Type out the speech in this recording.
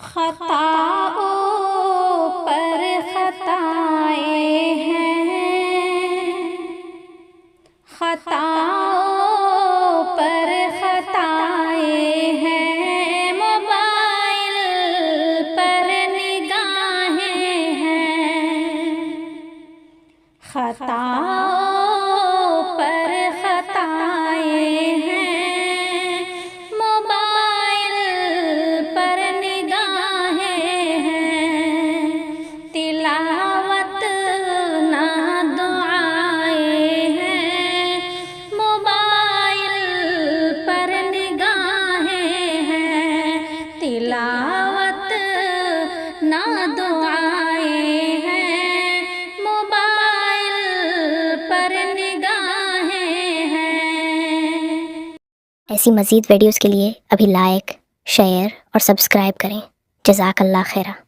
خطاؤں پر خطائیں ہیں، خطاؤں پر خطائیں ہیں، موبائل پر نگاہیں ہیں، خطاؤں پر خطائیں ہیں، موبائل پر نگاہیں ہیں، تلاوت نہ دعائیں ہیں، موبائل پر نگاہیں ہیں، تلاوت نہ دعائیں ہیں، موبائل پر نگاہیں ہیں۔ ایسی مزید ویڈیوز کے لیے ابھی لائک، شیئر اور سبسکرائب کریں۔ جزاک اللہ خیرہ۔